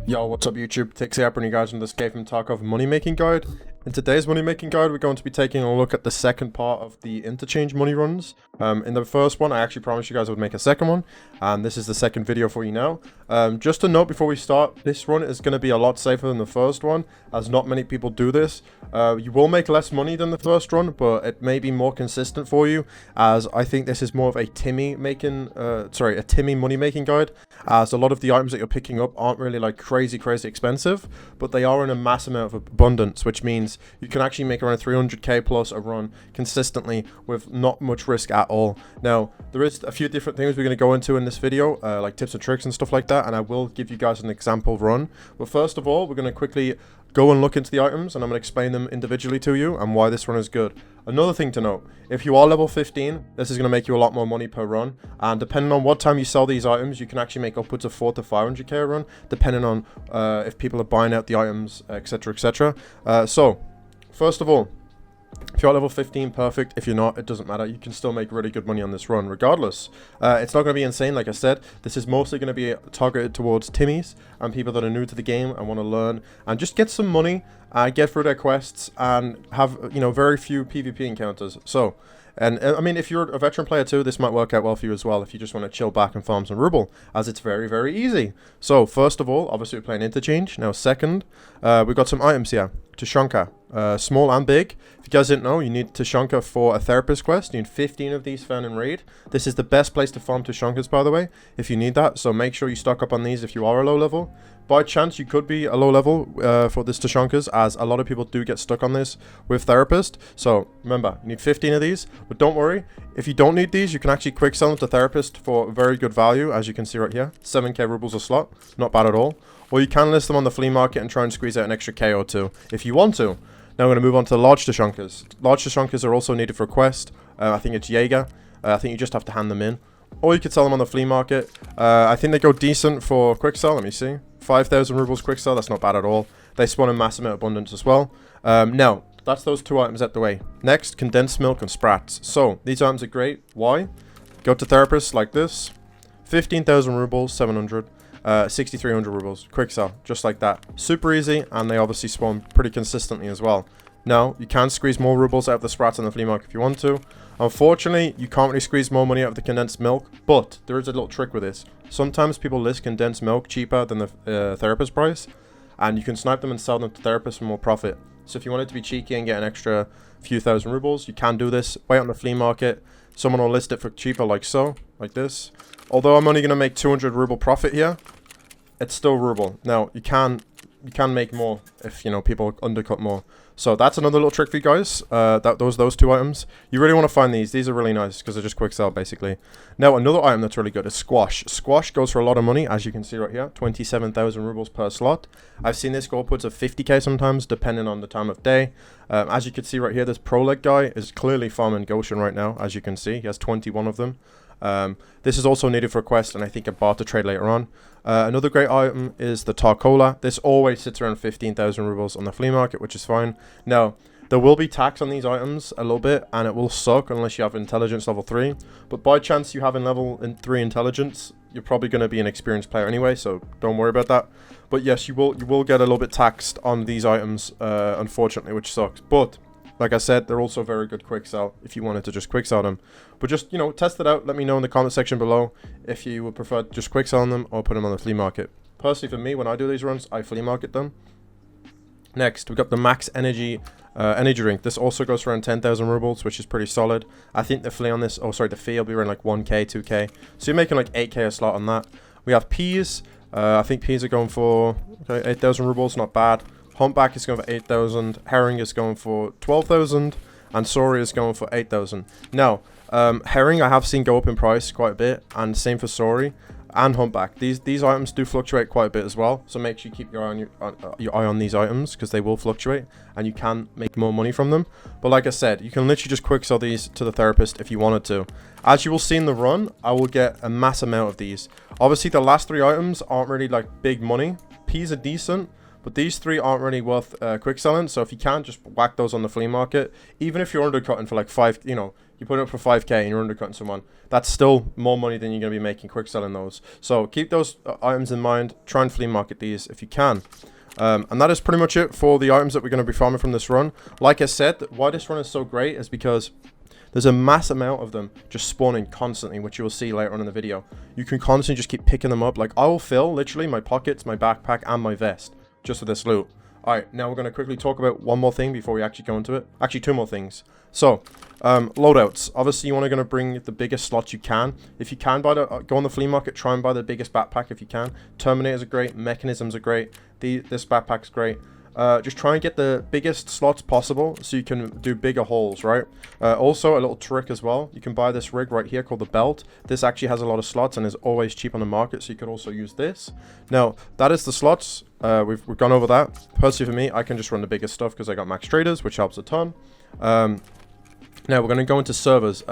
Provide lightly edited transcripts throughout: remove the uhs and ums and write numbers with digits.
Yo, what's up YouTube? Tigz here, bringing you guys on this game from Tarkov money making guide. In today's money making guide, we're going to be taking a look at the second part of the Interchange money runs. In the first one, I actually promised you guys I would make a second one, and this is the second video for you now. Just a note before we start, this run is going to be a lot safer than the first one, as not many people do this. You will make less money than the first run, but it may be more consistent for you, as I think this is more of a Timmy money making guide, as a lot of the items that you're picking up aren't really like crazy expensive, but they are in a mass amount of abundance, which means you can actually make around 300k plus a run consistently with not much risk at all. Now, there is a few different things we're going to go into in this video, like tips and tricks and stuff like that, and I will give you guys an example run. But first of all, we're going to quickly go and look into the items, and I'm going to explain them individually to you and why this run is good. Another thing to note, if you are level 15, this is going to make you a lot more money per run, and depending on what time you sell these items, you can actually make upwards of 400 to 500k a run, depending on if people are buying out the items, etc, etc. So, first of all, if you're at level 15, perfect. If you're not, it doesn't matter. You can still make really good money on this run regardless. It's not going to be insane, like I said. This is mostly going to be targeted towards Timmies and people that are new to the game and want to learn and just get some money, get through their quests and have, very few PvP encounters. So, and I mean, if you're a veteran player too, this might work out well for you as well if you just want to chill back and farm some ruble, as it's very easy. So, first of all, obviously we're playing Interchange. Now, second, we've got some items here. Tushonka, small and big. If you guys didn't know, you need Tushonka for a therapist quest. You need 15 of these found in raid. This is the best place to farm Tushonkas, by the way, if you need that. So make sure you stock up on these if you are a low level. By chance, you could be a low level for this Tushonkas, as a lot of people do get stuck on this with therapist. So remember, you need 15 of these, but don't worry. If you don't need these, you can actually quick sell them to therapist for very good value, as you can see right here. 7k rubles a slot, not bad at all. Or you can list them on the flea market and try and squeeze out an extra K or two if you want to. Now we're going to move on to the large Tushonkas. Large Tushonkas are also needed for a quest. I think it's Jaeger. I think you just have to hand them in. Or you could sell them on the flea market. I think they go decent for quick sell. Let me see. 5,000 rubles quick sell. That's not bad at all. They spawn in mass amount of abundance as well. Now, that's those two items out the way. Next, condensed milk and sprats. So, these items are great. Why? Go to therapists like this. 15,000 rubles, 700. 6,300 rubles, quick sell, just like that. Super easy, and they obviously spawn pretty consistently as well. Now, you can squeeze more rubles out of the sprats on the flea market if you want to. Unfortunately, you can't really squeeze more money out of the condensed milk, but there is a little trick with this. Sometimes people list condensed milk cheaper than the therapist price, and you can snipe them and sell them to therapists for more profit. So if you wanted to be cheeky and get an extra few thousand rubles, you can do this. Wait on the flea market. Someone will list it for cheaper like so, like this. Although I'm only going to make 200 ruble profit here, it's still ruble. Now, you can make more if, people undercut more. So that's another little trick for you guys. Those two items. You really want to find these. These are really nice because they're just quick sell, basically. Now, another item that's really good is squash. Squash goes for a lot of money, as you can see right here. 27,000 rubles per slot. I've seen this go upwards of 50k sometimes, depending on the time of day. As you can see right here, this pro leg guy is clearly farming Goshan right now, as you can see. He has 21 of them. This is also needed for a quest, and I think a barter trade later on. Another great item is the Tarkov. This always sits around 15,000 rubles on the flea market, which is fine. Now, there will be tax on these items a little bit, and it will suck unless you have intelligence level 3. But by chance you have in level 3 intelligence, you're probably going to be an experienced player anyway, so don't worry about that. But yes, you will get a little bit taxed on these items, unfortunately, which sucks. But like I said, they're also very good quick sell if you wanted to just quick sell them. But just, test it out. Let me know in the comment section below if you would prefer just quick selling them or put them on the flea market. Personally, for me, when I do these runs, I flea market them. Next, we've got the max energy drink. This also goes for around 10,000 rubles, which is pretty solid. I think the fee on this, the fee will be around like 1k, 2k. So you're making like 8k a slot on that. We have peas. I think peas are going for 8,000 rubles, not bad. Humpback is going for 8,000, herring is going for 12,000, and Sori is going for 8,000. Now, herring I have seen go up in price quite a bit, and same for Sori and humpback. These items do fluctuate quite a bit as well, so make sure you keep your eye on these items, because they will fluctuate, and you can make more money from them. But like I said, you can literally just quick sell these to the therapist if you wanted to. As you will see in the run, I will get a mass amount of these. Obviously, the last three items aren't really like big money. Peas are decent. but these 3 aren't really worth quick selling. So if you can, just whack those on the flea market. Even if you're undercutting for like 5, you know, you put it up for 5k and you're undercutting someone, that's still more money than you're going to be making quick selling those. So keep those items in mind. Try and flea market these if you can. And that is pretty much it for the items that we're going to be farming from this run. Like I said, why this run is so great is because there's a mass amount of them just spawning constantly, which you will see later on in the video. You can constantly just keep picking them up. Like, I will fill literally my pockets, my backpack, and my vest just with this loot. Alright, now we're going to quickly talk about one more thing before we actually go into it. Actually, 2 more things. So, loadouts. Obviously, you want to bring the biggest slots you can. If you can buy go on the flea market, try and buy the biggest backpack if you can. Terminators are great. Mechanisms are great. This backpack's great. Just try and get the biggest slots possible so you can do bigger hauls, right? Also, a little trick as well. You can buy this rig right here called the belt. This actually has a lot of slots and is always cheap on the market, so you could also use this. Now, that is the slots. We've gone over that. Personally, for me, I can just run the biggest stuff because I got max traders, which helps a ton. Now, we're going to go into servers.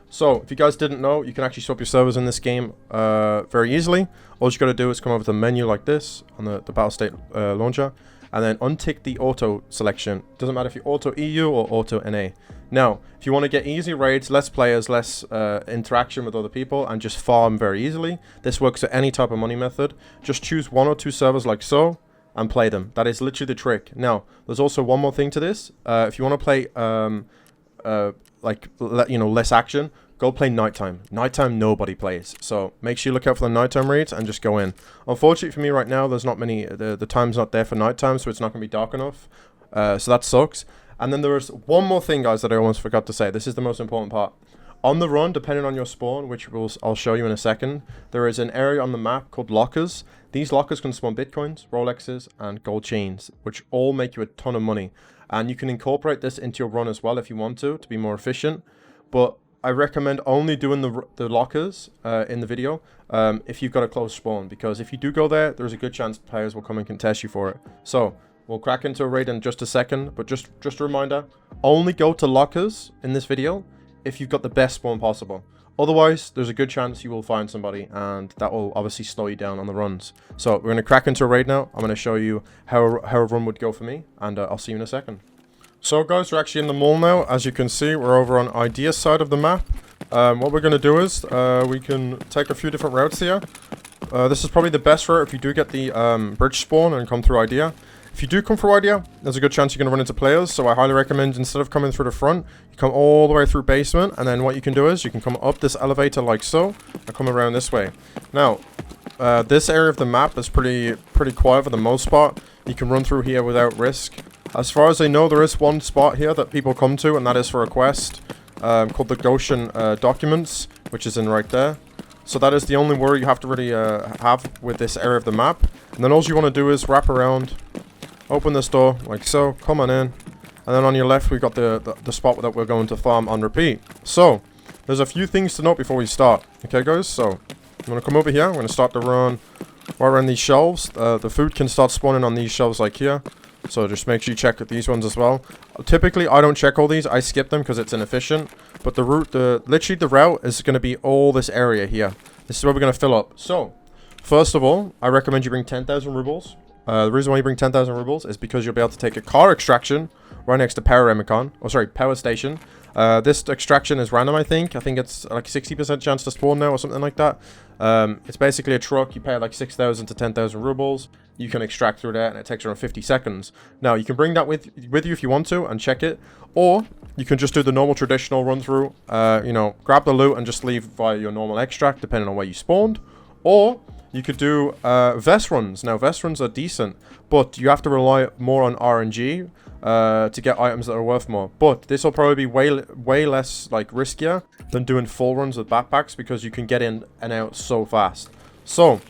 So, if you guys didn't know, you can actually swap your servers in this game very easily. All you got to do is come over to the menu like this on the battle state launcher. And then untick the auto selection. Doesn't matter if you auto EU or auto NA. Now, if you want to get easy raids, less players, less interaction with other people, and just farm very easily, this works at any type of money method. Just choose 1 or 2 servers like so, and play them. That is literally the trick. Now, there's also one more thing to this. If you want to play less action, go play nighttime. Nighttime, nobody plays. So make sure you look out for the nighttime raids and just go in. Unfortunately for me right now, there's not many, the time's not there for nighttime, so it's not going to be dark enough. So that sucks. And then there is one more thing, guys, that I almost forgot to say. This is the most important part. On the run, depending on your spawn, which I'll show you in a second, there is an area on the map called lockers. These lockers can spawn bitcoins, Rolexes, and gold chains, which all make you a ton of money. And you can incorporate this into your run as well if you want to be more efficient. But I recommend only doing the lockers in the video if you've got a close spawn, because if you do go there, there's a good chance players will come and contest you for it. So we'll crack into a raid in just a second, but just a reminder, only go to lockers in this video if you've got the best spawn possible. Otherwise, there's a good chance you will find somebody, and that will obviously slow you down on the runs. So we're going to crack into a raid now. I'm going to show you how a run would go for me, and I'll see you in a second. So guys, we're actually in the mall now. As you can see, we're over on Idea side of the map. What we're going to do is we can take a few different routes here. This is probably the best route if you do get the bridge spawn and come through Idea. If you do come through Idea, there's a good chance you're going to run into players. So I highly recommend, instead of coming through the front, you come all the way through basement. And then what you can do is you can come up this elevator like so and come around this way. Now, this area of the map is pretty quiet for the most part. You can run through here without risk. As far as I know, there is one spot here that people come to, and that is for a quest called the Goshan Documents, which is in right there. So that is the only worry you have to really have with this area of the map. And then all you want to do is wrap around, open this door like so, come on in, and then on your left we've got the spot that we're going to farm on repeat. So there's a few things to note before we start. Okay, guys, so I'm going to come over here. I'm going to start the run right around these shelves. The food can start spawning on these shelves like here. So just make sure you check these ones as well. Typically, I don't check all these. I skip them because it's inefficient. But literally the route is going to be all this area here. This is where we're going to fill up. So, first of all, I recommend you bring 10,000 rubles. The reason why you bring 10,000 rubles is because you'll be able to take a car extraction right next to Power Station. This extraction is random, I think. I think it's like 60% chance to spawn now or something like that. It's basically a truck. You pay like 6,000 to 10,000 rubles. You can extract through that, and it takes around 50 seconds. Now, you can bring that with you if you want to and check it. Or you can just do the normal traditional run through. Grab the loot and just leave via your normal extract, depending on where you spawned. Or you could do vest runs. Now, vest runs are decent, but you have to rely more on RNG to get items that are worth more. But this will probably be way less like riskier than doing full runs with backpacks, because you can get in and out so fast. So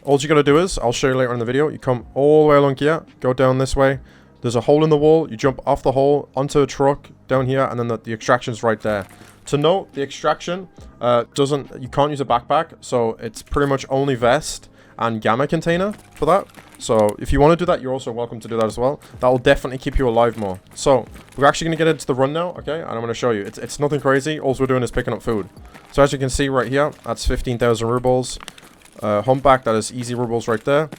all you gotta do is, I'll show you later in the video, you come all the way along here, go down this way, there's a hole in the wall, you jump off the hole onto a truck down here, and then the extraction's right there. To note, the extraction you can't use a backpack, so it's pretty much only vest and gamma container for that. So if you want to do that, you're also welcome to do that as well. That will definitely keep you alive more. So we're actually going to get into the run now, okay? And I'm going to show you. It's nothing crazy. All we're doing is picking up food. So as you can see right here, that's 15,000 rubles. Humpback, that is easy rubles right there.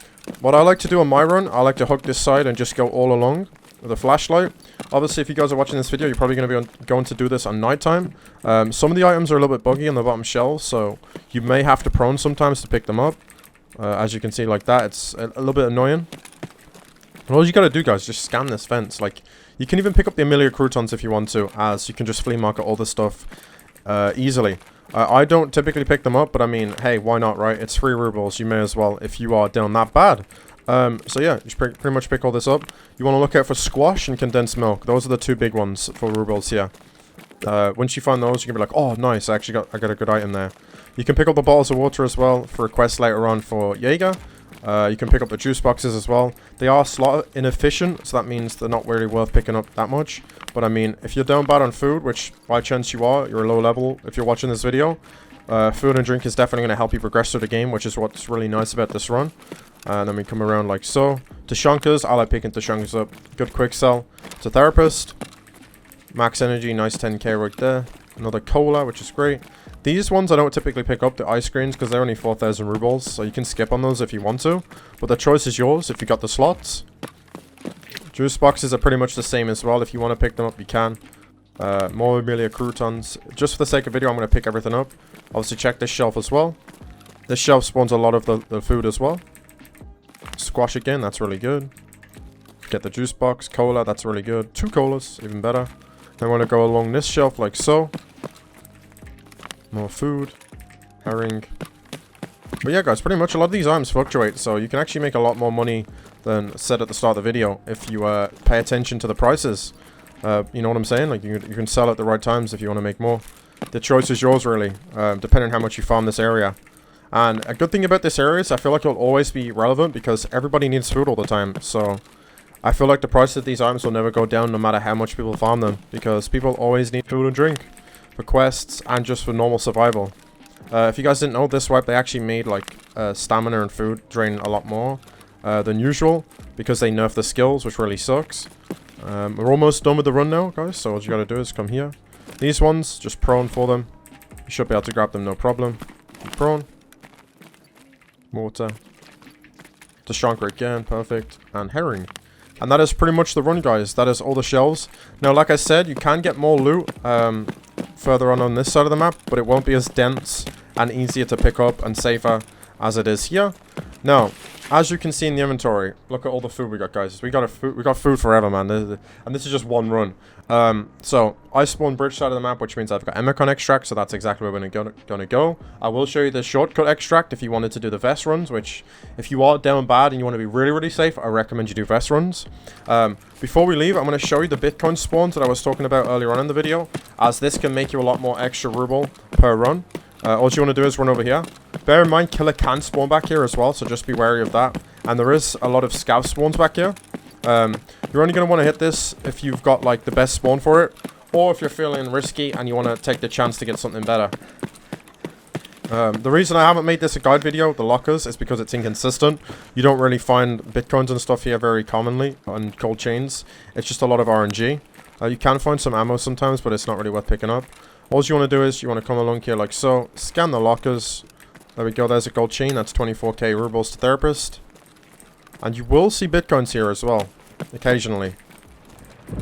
What I like to do on my run, I like to hook this side and just go all along with a flashlight. Obviously, if you guys are watching this video, you're probably going to be going to do this on nighttime. Some of the items are a little bit buggy on the bottom shelves, so you may have to prone sometimes to pick them up. As you can see like that, it's a little bit annoying. And all you got to do, guys, just scan this fence. Like, you can even pick up the Amelia croutons if you want to, as you can just flea market all this stuff easily. I don't typically pick them up, but I mean, hey, why not, right? It's 3 rubles. You may as well if you are down that bad. So yeah, you pretty much pick all this up. You want to look out for squash and condensed milk. Those are the 2 big ones for rubles here. Once you find those, you can be like, oh, nice, I got a good item there. You can pick up the bottles of water as well for a quest later on for Jaeger. You can pick up the juice boxes as well. They are slot inefficient, so that means they're not really worth picking up that much. But I mean, if you're down bad on food, which by chance you are, you're a low level if you're watching this video, food and drink is definitely going to help you progress through the game, which is what's really nice about this run. And then we come around like so. Tashankas, I like picking Tashankas up. Good quick sell. To Therapist. Max energy, nice 10k right there. Another cola, which is great. These ones I don't typically pick up, the ice creams, because they're only 4,000 rubles, so you can skip on those if you want to. But the choice is yours if you got the slots. Juice boxes are pretty much the same as well. If you want to pick them up, you can. More Amelia croutons. Just for the sake of video, I'm going to pick everything up. Obviously, check this shelf as well. This shelf spawns a lot of the food as well. Squash again, that's really good. Get the juice box. Cola, that's really good. 2 colas, even better. Then I want to go along this shelf like so. More food. Herring. But yeah, guys, pretty much a lot of these items fluctuate, so you can actually make a lot more money than said at the start of the video if you pay attention to the prices. You know what I'm saying? Like, you can sell at the right times if you want to make more. The choice is yours, really, depending on how much you farm this area. And a good thing about this area is I feel like it'll always be relevant because everybody needs food all the time. So I feel like the price of these items will never go down no matter how much people farm them, because people always need food and drink for quests and just for normal survival. If you guys didn't know, this wipe they actually made like stamina and food drain a lot more than usual because they nerfed the skills, which really sucks. We're almost done with the run now, guys, so all you gotta do is come here. These ones, just prone for them. You should be able to grab them, no problem. Prone. Water. Tashanka again, perfect. And herring. And that is pretty much the run, guys. That is all the shelves. Now, like I said, you can get more loot further on this side of the map, but it won't be as dense and easier to pick up and safer as it is here. Now, as you can see in the inventory, look at all the food we got, guys. We got food forever, man. And this is just one run. So I spawned bridge side of the map, which means I've got Emicon extract, so that's exactly where we're gonna go. I will show you the shortcut extract if you wanted to do the vest runs, which if you are down bad and you want to be really, really safe, I recommend you do vest runs. Before we leave, I'm going to show you the Bitcoin spawns that I was talking about earlier on in the video, as this can make you a lot more extra ruble per run. All you want to do is run over here. Bear in mind, killer can spawn back here as well, so just be wary of that. And there is a lot of scout spawns back here. You're only going to want to hit this if you've got like the best spawn for it, or if you're feeling risky and you want to take the chance to get something better. The reason I haven't made this a guide video, the lockers, is because it's inconsistent. You don't really find bitcoins and stuff here very commonly on gold chains. It's just a lot of RNG. You can find some ammo sometimes, but it's not really worth picking up. All you want to do is you want to come along here like so, scan the lockers. There we go, there's a gold chain, that's 24k rubles to Therapist. And you will see bitcoins here as well, occasionally.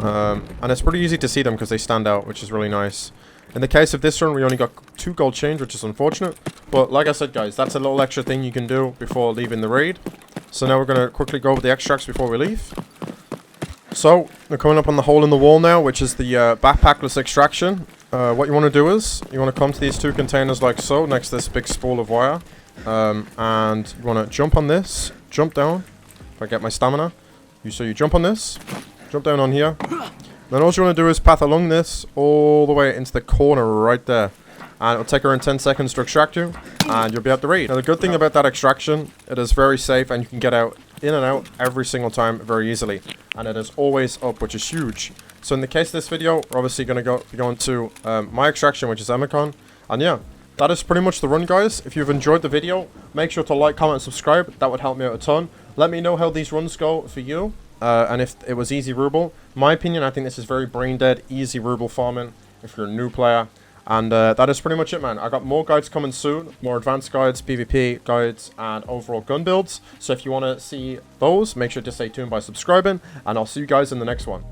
And it's pretty easy to see them because they stand out, which is really nice. In the case of this run, we only got 2 gold chains, which is unfortunate. But like I said, guys, that's a little extra thing you can do before leaving the raid. So now we're going to quickly go over the extracts before we leave. So, we're coming up on the hole in the wall now, which is the Backpackless Extraction. What you want to do is, you want to come to these 2 containers like so, next to this big spool of wire. And you want to jump on this, jump down. If I get my stamina. So you jump on this, jump down on here. Then all you want to do is path along this all the way into the corner right there. And it'll take around 10 seconds to extract you, and you'll be at the raid. Now the good thing about that extraction, it is very safe and you can get out in and out every single time very easily. And it is always up, which is huge. So in the case of this video, we're obviously going to be going to my extraction, which is Emicon. And yeah, that is pretty much the run, guys. If you've enjoyed the video, make sure to like, comment, and subscribe. That would help me out a ton. Let me know how these runs go for you. And if it was easy ruble. In my opinion, I think this is very brain dead, easy ruble farming if you're a new player. And that is pretty much it, man. I got more guides coming soon, more advanced guides, PvP guides, and overall gun builds. So if you want to see those, make sure to stay tuned by subscribing, and I'll see you guys in the next one.